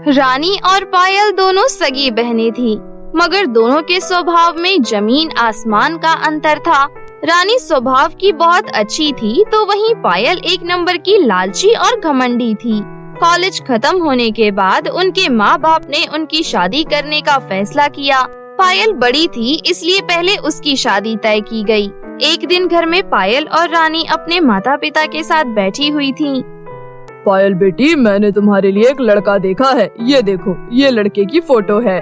रानी और पायल दोनों सगी बहनें थीं, मगर दोनों के स्वभाव में जमीन आसमान का अंतर था। रानी स्वभाव की बहुत अच्छी थी, तो वहीं पायल एक नंबर की लालची और घमंडी थी। कॉलेज खत्म होने के बाद उनके माँ बाप ने उनकी शादी करने का फैसला किया। पायल बड़ी थी, इसलिए पहले उसकी शादी तय की गई। एक दिन घर में पायल और रानी अपने माता पिता के साथ बैठी हुई थीं। पायल बेटी, मैंने तुम्हारे लिए एक लड़का देखा है। ये देखो, ये लड़के की फोटो है।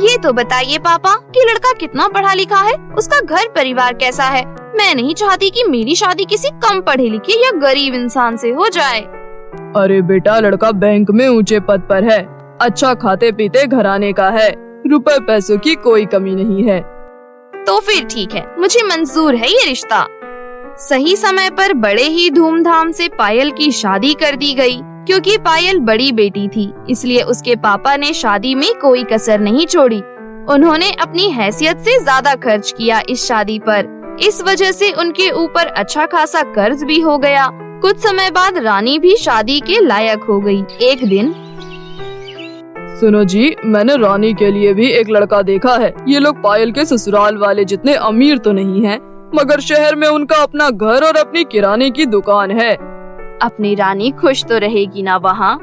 ये तो बताइए पापा कि लड़का कितना पढ़ा लिखा है, उसका घर परिवार कैसा है। मैं नहीं चाहती कि मेरी शादी किसी कम पढ़े लिखे या गरीब इंसान से हो जाए। अरे बेटा, लड़का बैंक में ऊंचे पद पर है, अच्छा खाते पीते घराने का है, रुपए पैसों की कोई कमी नहीं है। तो फिर ठीक है, मुझे मंजूर है ये रिश्ता। सही समय पर बड़े ही धूमधाम से पायल की शादी कर दी गई। क्योंकि पायल बड़ी बेटी थी, इसलिए उसके पापा ने शादी में कोई कसर नहीं छोड़ी। उन्होंने अपनी हैसियत से ज्यादा खर्च किया इस शादी पर। इस वजह से उनके ऊपर अच्छा खासा कर्ज भी हो गया। कुछ समय बाद रानी भी शादी के लायक हो गई। एक दिन, सुनो जी, मैंने रानी के लिए भी एक लड़का देखा है। ये लोग पायल के ससुराल वाले जितने अमीर तो नहीं हैं, मगर शहर में उनका अपना घर और अपनी किराने की दुकान है। अपनी रानी खुश तो रहेगी ना वहाँ?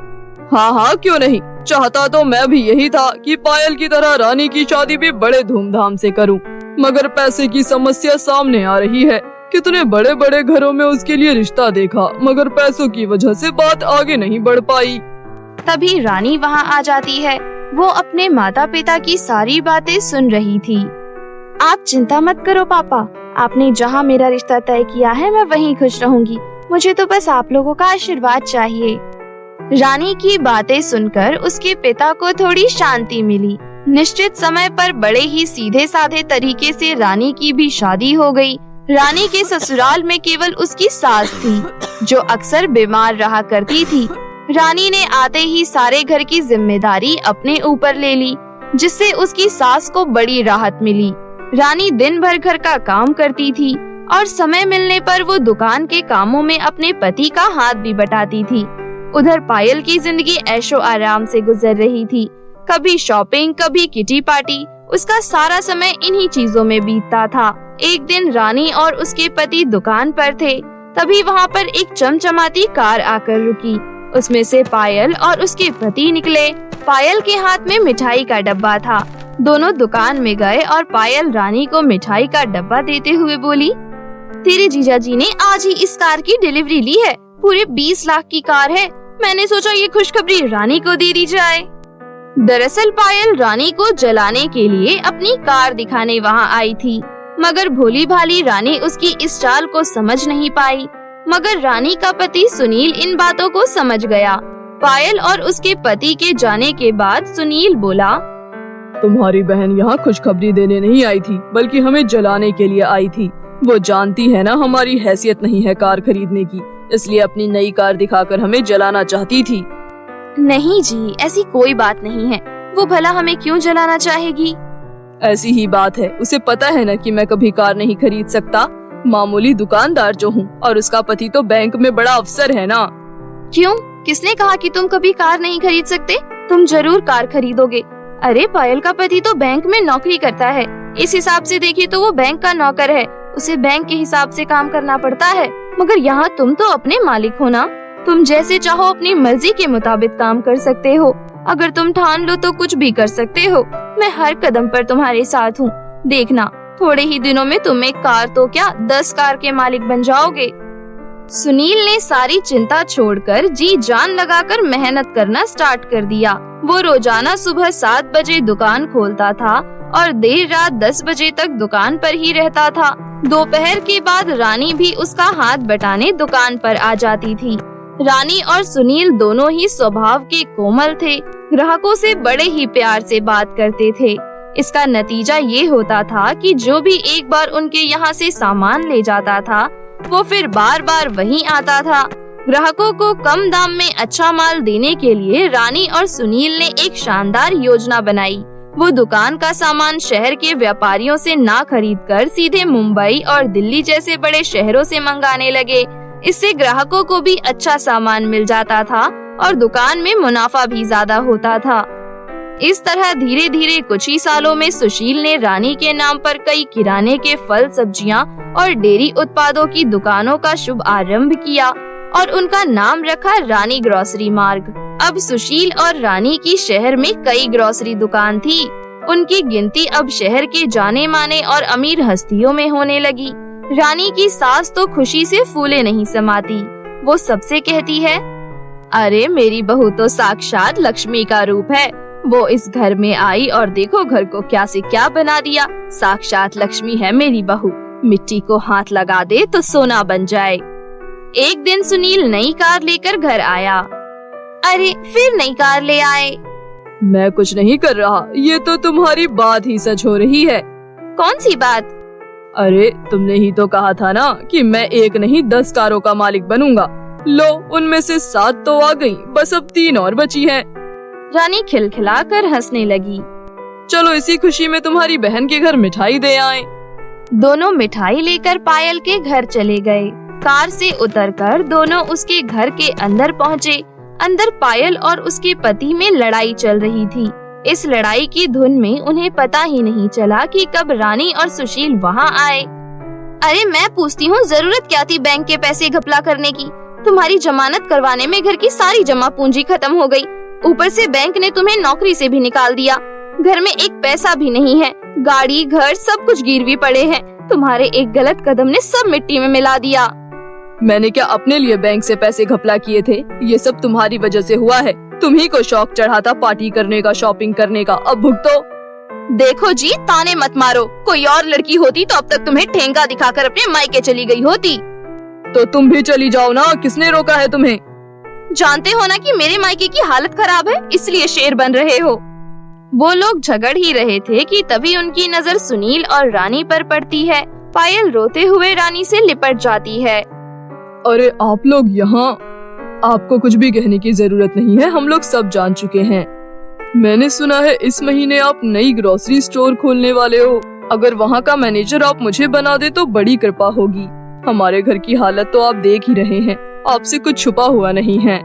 हाँ हाँ, क्यों नहीं। चाहता तो मैं भी यही था कि पायल की तरह रानी की शादी भी बड़े धूमधाम से करूं, मगर पैसे की समस्या सामने आ रही है। कितने बड़े बड़े घरों में उसके लिए रिश्ता देखा, मगर पैसों की वजह से बात आगे नहीं बढ़ पाई। तभी रानी वहाँ आ जाती है। वो अपने माता पिता की सारी बातें सुन रही थी। आप चिंता मत करो पापा, आपने जहाँ मेरा रिश्ता तय किया है मैं वहीं खुश रहूंगी। मुझे तो बस आप लोगों का आशीर्वाद चाहिए। रानी की बातें सुनकर उसके पिता को थोड़ी शांति मिली। निश्चित समय पर बड़े ही सीधे साधे तरीके से रानी की भी शादी हो गई। रानी के ससुराल में केवल उसकी सास थी, जो अक्सर बीमार रहा करती थी। रानी ने आते ही सारे घर की जिम्मेदारी अपने ऊपर ले ली, जिससे उसकी सास को बड़ी राहत मिली। रानी दिन भर घर का काम करती थी और समय मिलने पर वो दुकान के कामों में अपने पति का हाथ भी बटाती थी। उधर पायल की जिंदगी ऐशो आराम से गुजर रही थी। कभी शॉपिंग, कभी किटी पार्टी, उसका सारा समय इन्हीं चीजों में बीतता था। एक दिन रानी और उसके पति दुकान पर थे, तभी वहाँ पर एक चमचमाती कार आकर रुकी। उसमें से पायल और उसके पति निकले। पायल के हाथ में मिठाई का डब्बा था। दोनों दुकान में गए और पायल रानी को मिठाई का डब्बा देते हुए बोली, तेरे जीजा जी ने आज ही इस कार की डिलीवरी ली है। पूरे 20 लाख की कार है। मैंने सोचा ये खुशखबरी रानी को दे दी जाए। दरअसल पायल रानी को जलाने के लिए अपनी कार दिखाने वहाँ आई थी, मगर भोली भाली रानी उसकी इस चाल को समझ नहीं पाई। मगर रानी का पति सुनील इन बातों को समझ गया। पायल और उसके पति के जाने के बाद सुनील बोला, तुम्हारी बहन यहाँ खुशखबरी देने नहीं आई थी, बल्कि हमें जलाने के लिए आई थी। वो जानती है ना हमारी हैसियत नहीं है कार खरीदने की, इसलिए अपनी नई कार दिखाकर हमें जलाना चाहती थी। नहीं जी, ऐसी कोई बात नहीं है। वो भला हमें क्यों जलाना चाहेगी? ऐसी ही बात है। उसे पता है ना कि मैं कभी कार नहीं खरीद सकता, मामूली दुकानदार जो हूँ, और उसका पति तो बैंक में बड़ा अफसर है ना। क्यों? किसने कहा कि तुम कभी कार नहीं खरीद सकते? तुम जरूर कार खरीदोगे। अरे पायल का पति तो बैंक में नौकरी करता है। इस हिसाब से देखिए तो वो बैंक का नौकर है। उसे बैंक के हिसाब से काम करना पड़ता है। मगर यहाँ तुम तो अपने मालिक हो ना। तुम जैसे चाहो अपनी मर्जी के मुताबिक काम कर सकते हो। अगर तुम ठान लो तो कुछ भी कर सकते हो। मैं हर कदम पर तुम्हारे साथ हूँ। देखना, थोड़े ही दिनों में तुम एक कार तो क्या 10 कार के मालिक बन जाओगे। सुनील ने सारी चिंता छोड़कर जी जान लगाकर मेहनत करना स्टार्ट कर दिया। वो रोजाना सुबह 7 बजे दुकान खोलता था और देर रात 10 बजे तक दुकान पर ही रहता था। दोपहर के बाद रानी भी उसका हाथ बटाने दुकान पर आ जाती थी। रानी और सुनील दोनों ही स्वभाव के कोमल थे। ग्राहकों से बड़े ही प्यार से बात करते थे। इसका नतीजा ये होता था कि जो भी एक बार उनके यहाँ से सामान ले जाता था, वो फिर बार बार वहीं आता था। ग्राहकों को कम दाम में अच्छा माल देने के लिए रानी और सुनील ने एक शानदार योजना बनाई। वो दुकान का सामान शहर के व्यापारियों से ना खरीदकर सीधे मुंबई और दिल्ली जैसे बड़े शहरों से मंगाने लगे। इससे ग्राहकों को भी अच्छा सामान मिल जाता था और दुकान में मुनाफा भी ज्यादा होता था। इस तरह धीरे धीरे कुछ ही सालों में सुशील ने रानी के नाम पर कई किराने के फल, सब्जियां और डेयरी उत्पादों की दुकानों का शुभ आरंभ किया और उनका नाम रखा रानी ग्रोसरी मार्ग। अब सुशील और रानी की शहर में कई ग्रोसरी दुकान थी। उनकी गिनती अब शहर के जाने माने और अमीर हस्तियों में होने लगी। रानी की सास तो खुशी से फूले नहीं समाती। वो सबसे कहती है, अरे मेरी बहू तो साक्षात लक्ष्मी का रूप है। वो इस घर में आई और देखो घर को क्या से क्या बना दिया। साक्षात लक्ष्मी है मेरी बहू, मिट्टी को हाथ लगा दे तो सोना बन जाए। एक दिन सुनील नई कार लेकर घर आया। अरे फिर नई कार ले आए? मैं कुछ नहीं कर रहा, ये तो तुम्हारी बात ही सच हो रही है। कौन सी बात? अरे तुमने ही तो कहा था ना कि मैं एक नहीं 10 कारों का मालिक बनूंगा। लो, उनमें से 7 तो आ गई, बस अब 3 और बची हैं। रानी खिलखिलाकर हंसने लगी। चलो इसी खुशी में तुम्हारी बहन के घर मिठाई दे आएं। दोनों मिठाई लेकर पायल के घर चले गए। कार से उतरकर दोनों उसके घर के अंदर पहुँचे। अंदर पायल और उसके पति में लड़ाई चल रही थी। इस लड़ाई की धुन में उन्हें पता ही नहीं चला कि कब रानी और सुशील वहाँ आए। अरे मैं पूछती हूँ, जरूरत क्या थी बैंक के पैसे घपला करने की? तुम्हारी जमानत करवाने में घर की सारी जमा पूंजी खत्म हो गई। ऊपर से बैंक ने तुम्हें नौकरी से भी निकाल दिया। घर में एक पैसा भी नहीं है। गाड़ी, घर सब कुछ गिरवी पड़े हैं। तुम्हारे एक गलत कदम ने सब मिट्टी में मिला दिया। मैंने क्या अपने लिए बैंक से पैसे घपला किए थे? ये सब तुम्हारी वजह से हुआ है। तुम्ही को शौक चढ़ा था पार्टी करने का, शॉपिंग करने का, अब भुगतो। देखो जी, ताने मत मारो। कोई और लड़की होती तो अब तक तुम्हें ठेंगा दिखाकर अपने मायके चली गई होती। तो तुम भी चली जाओ ना, किसने रोका है तुम्हें? जानते हो ना कि मेरे मायके की हालत खराब है, इसलिए शेर बन रहे हो। वो लोग झगड़ ही रहे थे कि तभी उनकी नजर सुनील और रानी पर पड़ती है। पायल रोते हुए रानी से लिपट जाती है। अरे आप लोग यहाँ, आपको कुछ भी कहने की जरूरत नहीं है, हम लोग सब जान चुके हैं। मैंने सुना है इस महीने आप नई ग्रोसरी स्टोर खोलने वाले हो। अगर वहाँ का मैनेजर आप मुझे बना दे तो बड़ी कृपा होगी। हमारे घर की हालत तो आप देख ही रहे हैं, आपसे कुछ छुपा हुआ नहीं है।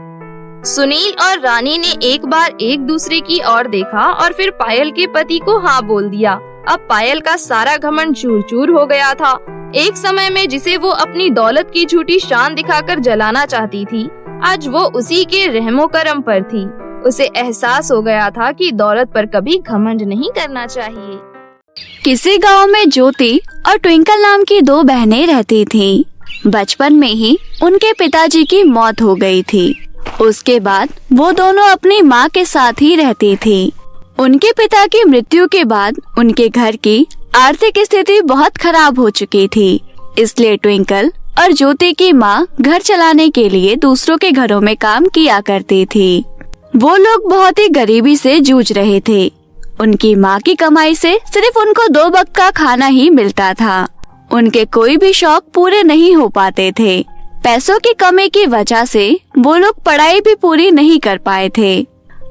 सुनील और रानी ने एक बार एक दूसरे की ओर देखा और फिर पायल के पति को हाँ बोल दिया। अब पायल का सारा घमंड चूर चूर हो गया था। एक समय में जिसे वो अपनी दौलत की झूठी शान दिखाकर जलाना चाहती थी, आज वो उसी के रहमो करम पर थी। उसे एहसास हो गया था कि दौलत पर कभी घमंड नहीं करना चाहिए। किसी गांव में ज्योति और ट्विंकल नाम की 2 बहनें रहती थीं। बचपन में ही उनके पिताजी की मौत हो गई थी। उसके बाद वो दोनों अपनी माँ के साथ ही रहती थी। उनके पिता की मृत्यु के बाद उनके घर की आर्थिक स्थिति बहुत खराब हो चुकी थी। इसलिए ट्विंकल और ज्योति की माँ घर चलाने के लिए दूसरों के घरों में काम किया करती थी। वो लोग बहुत ही गरीबी से जूझ रहे थे। उनकी माँ की कमाई से सिर्फ उनको 2 वक्त का खाना ही मिलता था। उनके कोई भी शौक पूरे नहीं हो पाते थे। पैसों की कमी की वजह से वो लोग पढ़ाई भी पूरी नहीं कर पाए थे।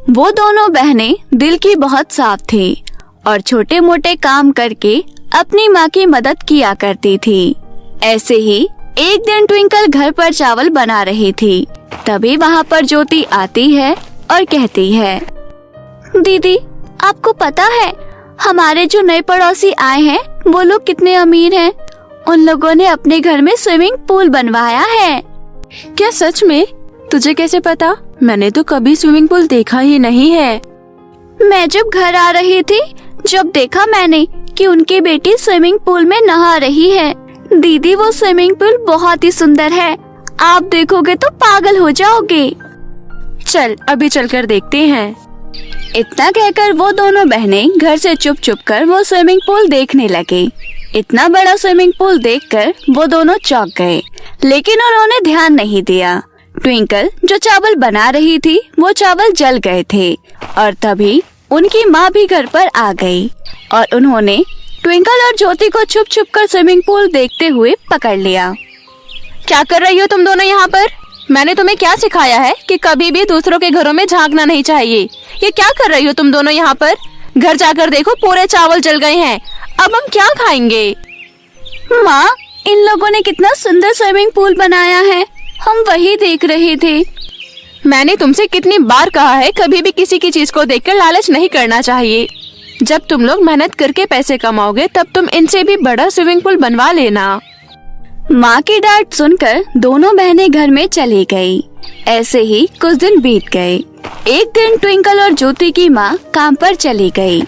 वो दोनों बहनें दिल की बहुत साफ थी और छोटे मोटे काम करके अपनी माँ की मदद किया करती थी। ऐसे ही एक दिन ट्विंकल घर पर चावल बना रही थी। तभी वहाँ पर ज्योति आती है और कहती है, दीदी आपको पता है हमारे जो नए पड़ोसी आए हैं वो लोग कितने अमीर हैं। उन लोगों ने अपने घर में स्विमिंग पूल बनवाया है। क्या सच में? तुझे कैसे पता? मैंने तो कभी स्विमिंग पूल देखा ही नहीं है। मैं जब घर आ रही थी, जब देखा मैंने कि उनकी बेटी स्विमिंग पूल में नहा रही है। दीदी वो स्विमिंग पूल बहुत ही सुंदर है, आप देखोगे तो पागल हो जाओगे। चल अभी चलकर देखते हैं। इतना कहकर वो दोनों बहनें घर से चुप चुप कर वो स्विमिंग पूल देखने लगे। इतना बड़ा स्विमिंग पूल देखकर वो दोनों चौंक गए, लेकिन उन्होंने ध्यान नहीं दिया। ट्विंकल जो चावल बना रही थी वो चावल जल गए थे और तभी उनकी माँ भी घर पर आ गई और उन्होंने ट्विंकल और ज्योति को छुप छुप कर स्विमिंग पूल देखते हुए पकड़ लिया। क्या कर रही हो तुम दोनों यहाँ पर? मैंने तुम्हें क्या सिखाया है कि कभी भी दूसरों के घरों में झांकना नहीं चाहिए? ये क्या कर रही हो तुम दोनों यहाँ पर? घर जाकर देखो पूरे चावल जल गए हैं। अब हम क्या खाएंगे? माँ, इन लोगों ने कितना सुंदर स्विमिंग पूल बनाया है, हम वही देख रहे थे। मैंने तुमसे कितनी बार कहा है कभी भी किसी की चीज को देखकर लालच नहीं करना चाहिए। जब तुम लोग मेहनत करके पैसे कमाओगे तब तुम इनसे भी बड़ा स्विमिंग पूल बनवा लेना। माँ की डांट सुनकर दोनों बहनें घर में चली गई। ऐसे ही कुछ दिन बीत गए। एक दिन ट्विंकल और ज्योति की माँ काम पर चली गई।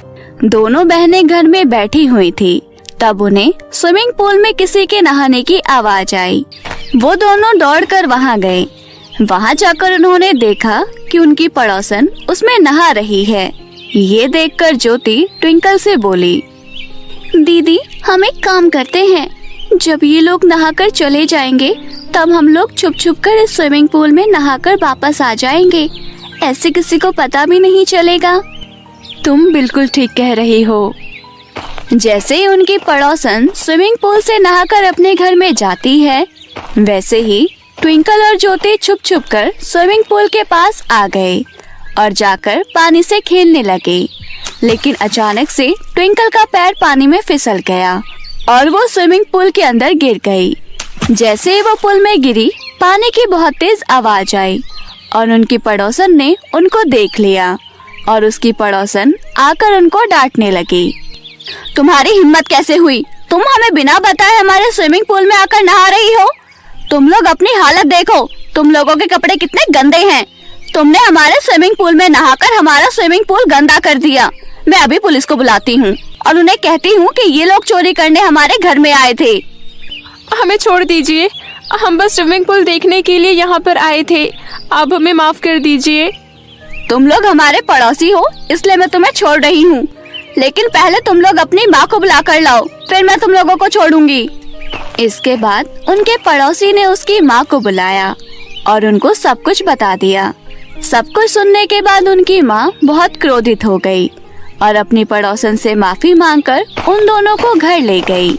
दोनों बहनें घर में बैठी हुई थी। तब उन्हें स्विमिंग पूल में किसी के नहाने की आवाज आई। वो दोनों दौड़कर वहाँ गए। वहाँ जाकर उन्होंने देखा कि उनकी पड़ोसन उसमें नहा रही है। ये देखकर ज्योति ट्विंकल से बोली, दीदी हम एक काम करते हैं, जब ये लोग नहाकर चले जाएंगे तब हम लोग छुप छुप कर इस स्विमिंग पूल में नहाकर वापस आ जाएंगे। ऐसे किसी को पता भी नहीं चलेगा। तुम बिल्कुल ठीक कह रही हो। जैसे ही उनकी पड़ोसन स्विमिंग पूल से नहाकर अपने घर में जाती है, वैसे ही ट्विंकल और ज्योति छुप छुप कर स्विमिंग पूल के पास आ गए और जाकर पानी से खेलने लगे। लेकिन अचानक से ट्विंकल का पैर पानी में फिसल गया और वो स्विमिंग पूल के अंदर गिर गई। जैसे ही वो पूल में गिरी, पानी की बहुत तेज आवाज आई और उनकी पड़ोसन ने उनको देख लिया और उसकी पड़ोसन आकर उनको डांटने लगी। तुम्हारी हिम्मत कैसे हुई? तुम हमें बिना बताए हमारे स्विमिंग पूल में आकर नहा रही हो। तुम लोग अपनी हालत देखो, तुम लोगों के कपड़े कितने गंदे हैं। तुमने हमारे स्विमिंग पूल में नहाकर हमारा स्विमिंग पूल गंदा कर दिया। मैं अभी पुलिस को बुलाती हूँ और उन्हें कहती हूँ कि ये लोग चोरी करने हमारे घर में आए थे। हमें छोड़ दीजिए, हम बस स्विमिंग पूल देखने के लिए यहाँ पर आए थे। आप हमें माफ कर दीजिए। तुम लोग हमारे पड़ोसी हो इसलिए मैं तुम्हें छोड़ रही हूँ, लेकिन पहले तुम लोग अपनी माँ को बुला कर लाओ, फिर मैं तुम लोगों को छोड़ूंगी। इसके बाद उनके पड़ोसी ने उसकी माँ को बुलाया और उनको सब कुछ बता दिया। सब कुछ सुनने के बाद उनकी माँ बहुत क्रोधित हो गई और अपनी पड़ोसन से माफी मांगकर उन दोनों को घर ले गई।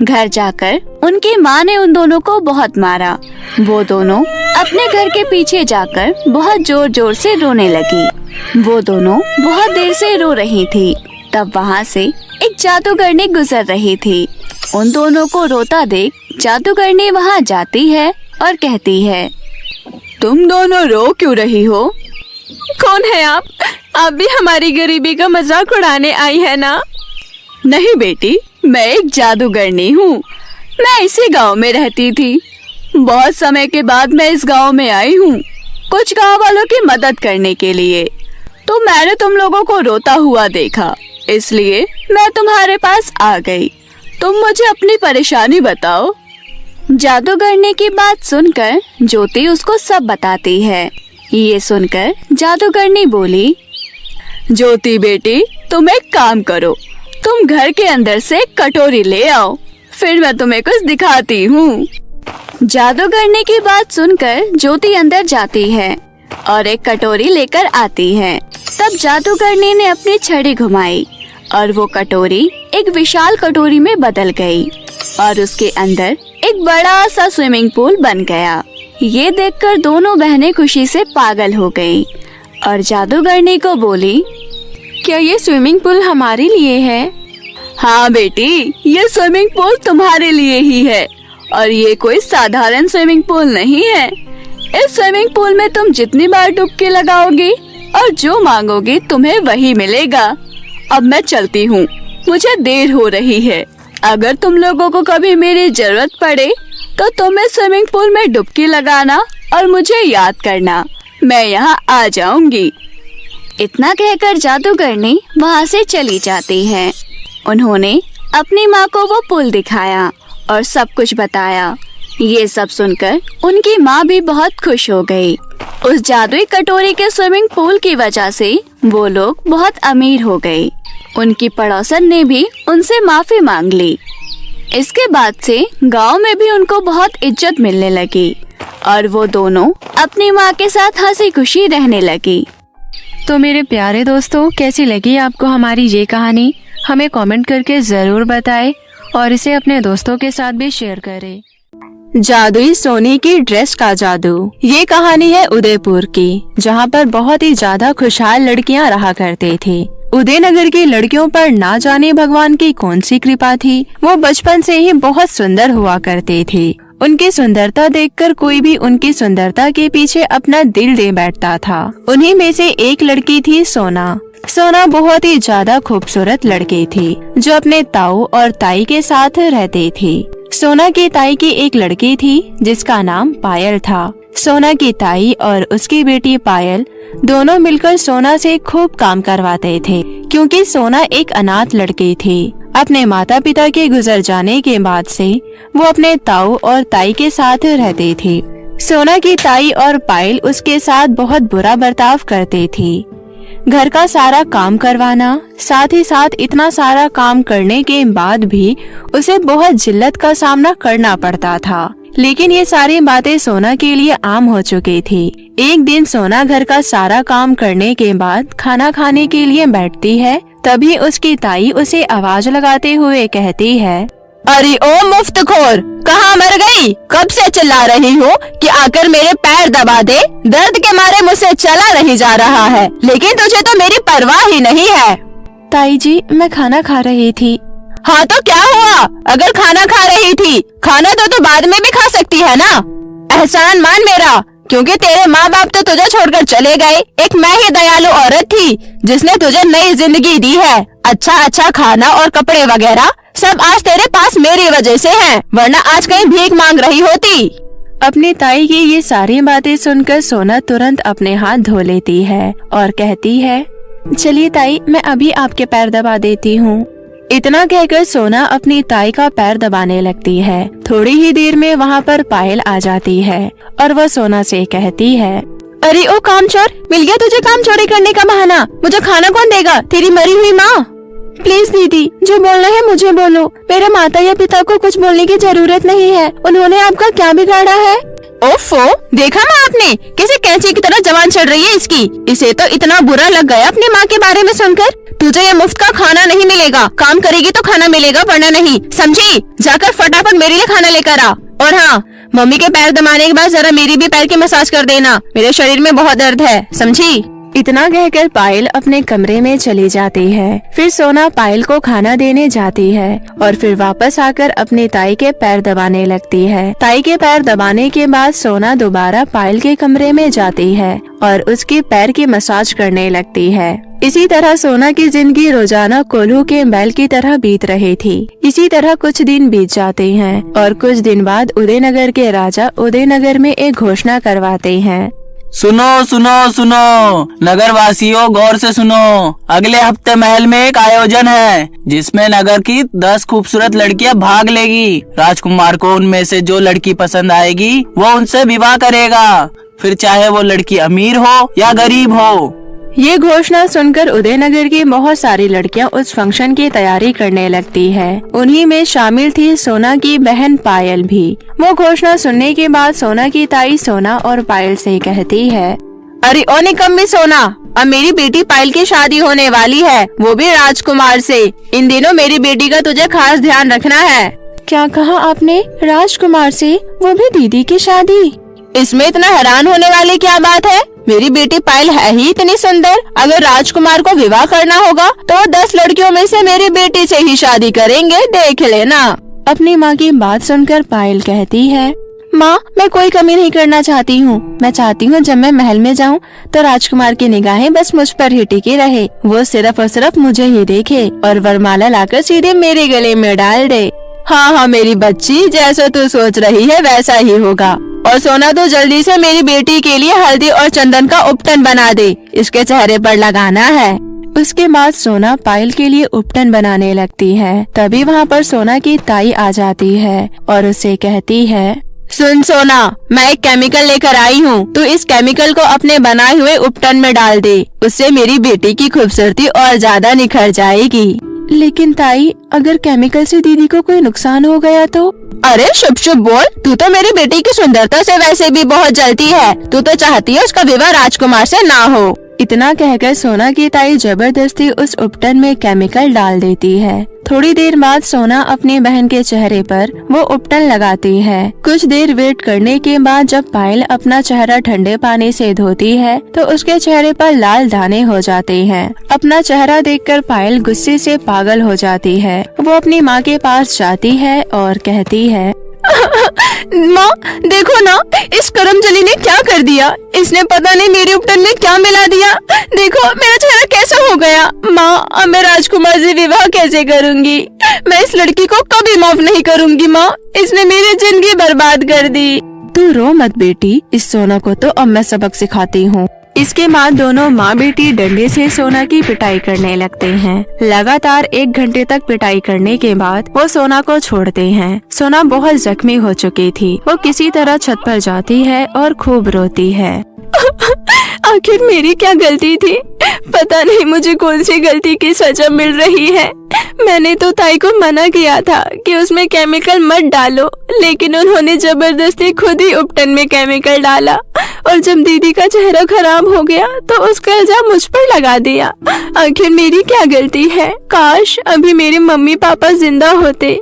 घर जाकर उनकी माँ ने उन दोनों को बहुत मारा। वो दोनों अपने घर के पीछे जाकर बहुत जोर जोर से रोने लगी। वो दोनों बहुत देर से रो रही थी। तब वहाँ से एक जादूगरनी गुजर रही थी। उन दोनों को रोता देख जादूगरनी वहाँ जाती है और कहती है, तुम दोनों रो क्यों रही हो? कौन है आप? आप भी हमारी गरीबी का मजाक उड़ाने आई है ना? नहीं बेटी, मैं एक जादूगरनी हूँ। मैं इसी गांव में रहती थी। बहुत समय के बाद मैं इस गांव में आई हूँ कुछ गांव वालों की मदद करने के लिए। तो मैंने तुम लोगों को रोता हुआ देखा, इसलिए मैं तुम्हारे पास आ गई। तुम मुझे अपनी परेशानी बताओ। जादूगरनी की बात सुनकर ज्योति उसको सब बताती है। ये सुनकर जादूगरनी बोली, ज्योति बेटी तुम एक काम करो, तुम घर के अंदर से एक कटोरी ले आओ, फिर मैं तुम्हें कुछ दिखाती हूँ। जादूगरनी की बात सुनकर ज्योति अंदर जाती है और एक कटोरी लेकर आती है। तब जादूगरनी ने अपनी छड़ी घुमाई और वो कटोरी एक विशाल कटोरी में बदल गई और उसके अंदर एक बड़ा सा स्विमिंग पूल बन गया। ये देखकर दोनों बहनें खुशी से पागल हो गईं और जादूगरनी को बोली, क्या ये स्विमिंग पूल हमारे लिए है? हाँ बेटी, ये स्विमिंग पूल तुम्हारे लिए ही है और ये कोई साधारण स्विमिंग पूल नहीं है। इस स्विमिंग पूल में तुम जितनी बार डुबकी लगाओगी और जो मांगोगी तुम्हें वही मिलेगा। अब मैं चलती हूँ, मुझे देर हो रही है। अगर तुम लोगों को कभी मेरी जरूरत पड़े तो तुम इस स्विमिंग पूल में डुबकी लगाना और मुझे याद करना, मैं यहाँ आ जाऊंगी। इतना कहकर जादूगरनी वहाँ से चली जाती है। उन्होंने अपनी माँ को वो पुल दिखाया और सब कुछ बताया। ये सब सुनकर उनकी माँ भी बहुत खुश हो गई। उस जादुई कटोरी के स्विमिंग पूल की वजह से वो लोग बहुत अमीर हो गए। उनकी पड़ोसन ने भी उनसे माफी मांग ली। इसके बाद से गांव में भी उनको बहुत इज्जत मिलने लगी और वो दोनों अपनी माँ के साथ हंसी खुशी रहने लगी। तो मेरे प्यारे दोस्तों, कैसी लगी आपको हमारी ये कहानी? हमें कमेंट करके जरूर बताएं और इसे अपने दोस्तों के साथ भी शेयर करें। जादुई सोने की ड्रेस का जादू। ये कहानी है उदयपुर की, जहाँ पर बहुत ही ज्यादा खुशहाल लड़कियाँ रहा करते थे। उदयनगर की लड़कियों पर ना जाने भगवान की कौन सी कृपा थी, वो बचपन से ही बहुत सुंदर हुआ करते थे। उनकी सुंदरता देखकर कोई भी उनकी सुंदरता के पीछे अपना दिल दे बैठता था। उन्हीं में से एक लड़की थी सोना। सोना बहुत ही ज्यादा खूबसूरत लड़की थी जो अपने ताऊ और ताई के साथ रहती थी। सोना की ताई की एक लड़की थी जिसका नाम पायल था। सोना की ताई और उसकी बेटी पायल दोनों मिलकर सोना से खूब काम करवाते थे, क्योंकि सोना एक अनाथ लड़की थी। अपने माता पिता के गुजर जाने के बाद से वो अपने ताऊ और ताई के साथ रहती थी। सोना की ताई और पायल उसके साथ बहुत बुरा बर्ताव करती थी। घर का सारा काम करवाना, साथ ही साथ इतना सारा काम करने के बाद भी उसे बहुत जिल्लत का सामना करना पड़ता था। लेकिन ये सारी बातें सोना के लिए आम हो चुकी थी। एक दिन सोना घर का सारा काम करने के बाद खाना खाने के लिए बैठती है, तभी उसकी ताई उसे आवाज लगाते हुए कहती है, अरे ओ मुफ्तखोर, कहाँ मर गई? कब से चिल्ला रही हूँ कि आकर मेरे पैर दबा दे। दर्द के मारे मुझसे चला नहीं जा रहा है, लेकिन तुझे तो मेरी परवाह ही नहीं है। ताई जी, मैं खाना खा रही थी। हाँ तो क्या हुआ? अगर खाना खा रही थी, खाना तो बाद में भी खा सकती है ना। एहसान मान मेरा, क्योंकि तेरे माँ बाप तो तुझे छोड़कर चले गए। एक मैं ही दयालु औरत थी जिसने तुझे नई जिंदगी दी है। अच्छा खाना और कपड़े वगैरह सब आज तेरे पास मेरी वजह से हैं, वरना आज कहीं भीख मांग रही होती। अपनी ताई की ये सारी बातें सुनकर सोना तुरंत अपने हाथ धो लेती है और कहती है, चलिए ताई, मैं अभी आपके पैर दबा देती हूँ। इतना कहकर सोना अपनी ताई का पैर दबाने लगती है। थोड़ी ही देर में वहाँ पर पायल आ जाती है और वह सोना से कहती है, अरे ओ कामचोर, मिल गया तुझे काम चोरी करने का बहाना। मुझे खाना कौन देगा? तेरी मरी हुई माँ। प्लीज दीदी, जो बोलना है मुझे बोलो। मेरे माता या पिता को कुछ बोलने की जरूरत नहीं है। उन्होंने आपका क्या बिगाड़ा है? ओफो, देखा माँ आपने कैसे कैंची की तरह जवान चढ़ रही है इसकी। इसे तो इतना बुरा लग गया अपनी माँ के बारे में सुनकर। तुझे ये मुफ्त का खाना नहीं मिलेगा, काम करेगी तो खाना मिलेगा, वरना नहीं, समझी? जाकर फटाफट मेरे लिए खाना लेकर आ। और हाँ, मम्मी के पैर दबाने के बाद जरा मेरी भी पैर की मसाज कर देना। मेरे शरीर में बहुत दर्द है, समझी? इतना कहकर पायल अपने कमरे में चली जाती है। फिर सोना पायल को खाना देने जाती है और फिर वापस आकर अपनी ताई के पैर दबाने लगती है। ताई के पैर दबाने के बाद सोना दोबारा पायल के कमरे में जाती है और उसके पैर की मसाज करने लगती है। इसी तरह सोना की जिंदगी रोजाना कोल्हू के बैल की तरह बीत रही थी। इसी तरह कुछ दिन बीत जाते हैं और कुछ दिन बाद उदयनगर के राजा उदयनगर में एक घोषणा करवाते हैं। सुनो सुनो सुनो, नगर वासियों गौर से सुनो। अगले हफ्ते महल में एक आयोजन है जिसमें नगर की 10 खूबसूरत लड़कियां भाग लेगी। राजकुमार को उनमें से जो लड़की पसंद आएगी वो उनसे विवाह करेगा, फिर चाहे वो लड़की अमीर हो या गरीब हो। ये घोषणा सुनकर उदयनगर की बहुत सारी लड़कियां उस फंक्शन की तैयारी करने लगती है। उन्हीं में शामिल थी सोना की बहन पायल भी। वो घोषणा सुनने के बाद सोना की ताई सोना और पायल से कहती है, अरे ओ निकम्मी सोना, अब मेरी बेटी पायल की शादी होने वाली है, वो भी राजकुमार से। इन दिनों मेरी बेटी का तुझे खास ध्यान रखना है। क्या कहा आपने? राजकुमार से? वो भी दीदी की शादी? इसमें इतना हैरान होने वाली क्या बात है? मेरी बेटी पायल है ही इतनी सुंदर। अगर राजकुमार को विवाह करना होगा तो वो 10 लड़कियों में से मेरी बेटी से ही शादी करेंगे, देख लेना। अपनी माँ की बात सुनकर पायल कहती है, माँ, मैं कोई कमी नहीं करना चाहती हूँ। मैं चाहती हूँ जब मैं महल में जाऊँ तो राजकुमार की निगाहें बस मुझ पर ही टिकी रहे। वो सिर्फ और सिर्फ मुझे ही देखे और वरमाला लाकर सीधे मेरे गले में डाल दे। हाँ मेरी बच्ची, जैसा तू सोच रही है वैसा ही होगा। और सोना, तो जल्दी से मेरी बेटी के लिए हल्दी और चंदन का उपटन बना दे, इसके चेहरे पर लगाना है। उसके बाद सोना पायल के लिए उपटन बनाने लगती है। तभी वहाँ पर सोना की ताई आ जाती है और उसे कहती है, सुन सोना, मैं एक केमिकल लेकर आई हूँ, तू इस केमिकल को अपने बनाए हुए उपटन में डाल दे। उससे मेरी बेटी की खूबसूरती और ज्यादा निखर जाएगी। लेकिन ताई, अगर केमिकल से दीदी को कोई नुकसान हो गया तो? अरे शुभ शुभ बोल, तू तो मेरी बेटी की सुंदरता से वैसे भी बहुत जलती है। तू तो चाहती है उसका विवाह राजकुमार से ना हो। इतना कहकर सोना की ताई जबरदस्ती उस उपटन में केमिकल डाल देती है। थोड़ी देर बाद सोना अपनी बहन के चेहरे पर वो उपटन लगाती है। कुछ देर वेट करने के बाद जब पायल अपना चेहरा ठंडे पानी से धोती है तो उसके चेहरे पर लाल दाने हो जाते हैं। अपना चेहरा देखकर पायल गुस्से से पागल हो जाती है। वो अपनी माँ के पास जाती है और कहती है, माँ देखो ना, इस करमजली ने क्या कर दिया। इसने पता नहीं मेरे उपटन में क्या मिला दिया। देखो मेरा चेहरा कैसा हो गया। माँ अब मैं राजकुमार से विवाह कैसे करूँगी। मैं इस लड़की को कभी माफ नहीं करूँगी। माँ इसने मेरी जिंदगी बर्बाद कर दी। तू रो मत बेटी, इस सोना को तो अब मैं सबक सिखाती हूँ। इसके बाद दोनों माँ बेटी डंडे से सोना की पिटाई करने लगते हैं। लगातार 1 घंटे तक पिटाई करने के बाद वो सोना को छोड़ते हैं। सोना बहुत जख्मी हो चुकी थी। वो किसी तरह छत पर जाती है और खूब रोती है। आखिर मेरी क्या गलती थी। पता नहीं मुझे कौन सी गलती की सजा मिल रही है। मैंने तो ताई को मना किया था कि उसमें केमिकल मत डालो, लेकिन उन्होंने जबरदस्ती खुद ही उपटन में केमिकल डाला और जब दीदी का चेहरा खराब हो गया तो उसका इल्जाम मुझ पर लगा दिया। आखिर मेरी क्या गलती है। काश अभी मेरे मम्मी पापा जिंदा होते।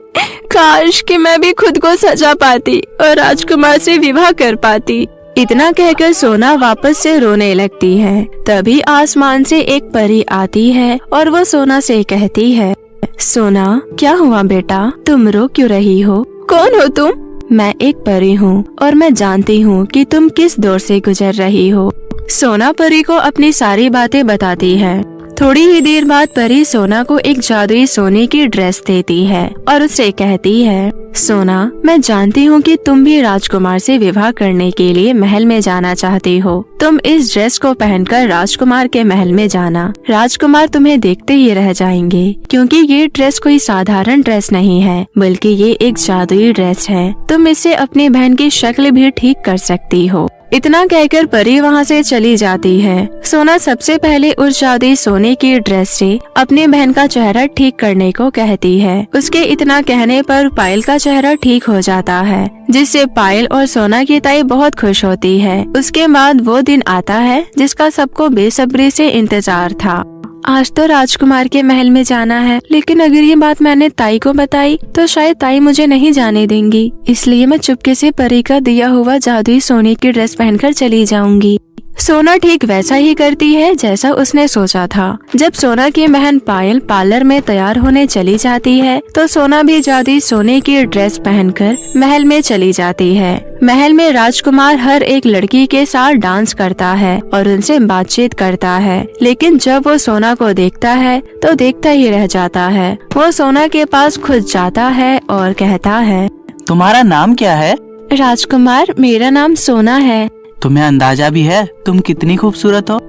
काश कि मैं भी खुद को सजा पाती और राजकुमार से विवाह कर पाती। इतना कहकर सोना वापस से रोने लगती है। तभी आसमान से एक परी आती है और वो सोना से कहती है, सोना क्या हुआ बेटा, तुम रो क्यों रही हो। कौन हो तुम। मैं एक परी हूँ और मैं जानती हूँ कि तुम किस दौर से गुजर रही हो। सोना परी को अपनी सारी बातें बताती है। थोड़ी ही देर बाद परी सोना को एक जादुई सोने की ड्रेस देती है और उससे कहती है, सोना मैं जानती हूँ कि तुम भी राजकुमार से विवाह करने के लिए महल में जाना चाहती हो। तुम इस ड्रेस को पहनकर राजकुमार के महल में जाना। राजकुमार तुम्हें देखते ही रह जाएंगे, क्योंकि ये ड्रेस कोई साधारण ड्रेस नहीं है, बल्कि ये एक जादुई ड्रेस है। तुम इससे अपनी बहन की शक्ल भी ठीक कर सकती हो। इतना कहकर परी वहाँ से चली जाती है। सोना सबसे पहले उस जादुई सोने की ड्रेस से अपनी बहन का चेहरा ठीक करने को कहती है। उसके इतना कहने पर पायल का चेहरा ठीक हो जाता है, जिससे पायल और सोना की ताई बहुत खुश होती है। उसके बाद वो दिन आता है जिसका सबको बेसब्री से इंतजार था। आज तो राजकुमार के महल में जाना है, लेकिन अगर ये बात मैंने ताई को बताई तो शायद ताई मुझे नहीं जाने देंगी। इसलिए मैं चुपके से परी का दिया हुआ जादुई सोने की ड्रेस पहनकर चली जाऊंगी। सोना ठीक वैसा ही करती है जैसा उसने सोचा था। जब सोना की बहन पायल पार्लर में तैयार होने चली जाती है तो सोना भी जादुई सोने की ड्रेस पहनकर महल में चली जाती है। महल में राजकुमार हर एक लड़की के साथ डांस करता है और उनसे बातचीत करता है, लेकिन जब वो सोना को देखता है तो देखता ही रह जाता है। वो सोना के पास खुद जाता है और कहता है, तुम्हारा नाम क्या है। राजकुमार मेरा नाम सोना है। तुम्हें अंदाजा भी है तुम कितनी खूबसूरत हो।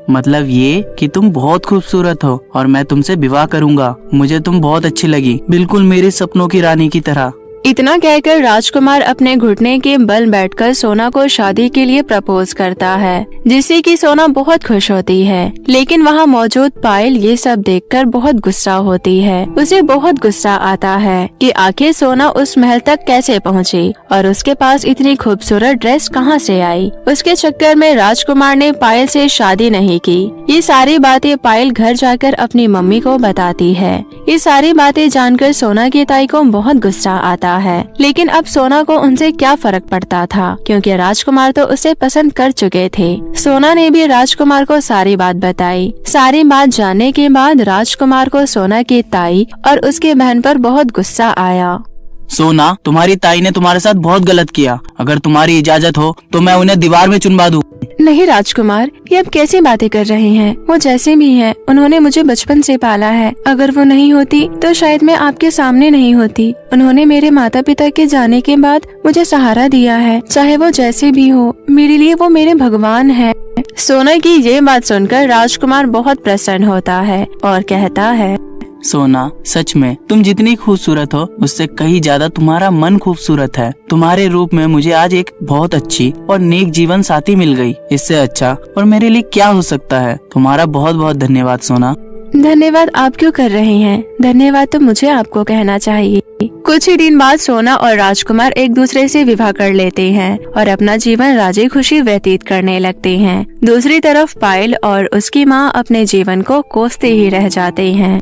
मतलब ये कि तुम बहुत खूबसूरत हो और मैं तुमसे विवाह करूंगा। मुझे तुम बहुत अच्छी लगी, बिल्कुल मेरे सपनों की रानी की तरह। इतना कहकर राजकुमार अपने घुटने के बल बैठकर सोना को शादी के लिए प्रपोज करता है, जिससे कि सोना बहुत खुश होती है। लेकिन वहाँ मौजूद पायल ये सब देखकर बहुत गुस्सा होती है। उसे बहुत गुस्सा आता है कि आखिर सोना उस महल तक कैसे पहुँची और उसके पास इतनी खूबसूरत ड्रेस कहाँ से आई। उसके चक्कर में राजकुमार ने पायल से शादी नहीं की। ये सारी बातें पायल घर जाकर अपनी मम्मी को बताती है। ये सारी बातें जानकर सोना की ताई को बहुत गुस्सा आता है, लेकिन अब सोना को उनसे क्या फर्क पड़ता था, क्योंकि राजकुमार तो उसे पसंद कर चुके थे। सोना ने भी राजकुमार को सारी बात बताई। सारी बात जानने के बाद राजकुमार को सोना की ताई और उसकी बहन पर बहुत गुस्सा आया। सोना तुम्हारी ताई ने तुम्हारे साथ बहुत गलत किया। अगर तुम्हारी इजाजत हो तो मैं उन्हें दीवार में चुनवा दूं। नहीं राजकुमार, ये अब कैसी बातें कर रहे हैं। वो जैसे भी हैं, उन्होंने मुझे बचपन से पाला है। अगर वो नहीं होती तो शायद मैं आपके सामने नहीं होती। उन्होंने मेरे माता पिता के जाने के बाद मुझे सहारा दिया है। चाहे वो जैसे भी हो, मेरे लिए वो मेरे भगवान है। सोना की ये बात सुनकर राजकुमार बहुत प्रसन्न होता है और कहता है, सोना सच में तुम जितनी खूबसूरत हो उससे कहीं ज्यादा तुम्हारा मन खूबसूरत है। तुम्हारे रूप में मुझे आज एक बहुत अच्छी और नेक जीवन साथी मिल गई। इससे अच्छा और मेरे लिए क्या हो सकता है। तुम्हारा बहुत बहुत धन्यवाद सोना। धन्यवाद आप क्यों कर रहे हैं। धन्यवाद तो मुझे आपको कहना चाहिए। कुछ ही दिन बाद सोना और राजकुमार एक दूसरे से विवाह कर लेते हैं और अपना जीवन राजी खुशी व्यतीत करने लगते हैं। दूसरी तरफ पायल और उसकी माँ अपने जीवन को कोसते ही रह जाते हैं।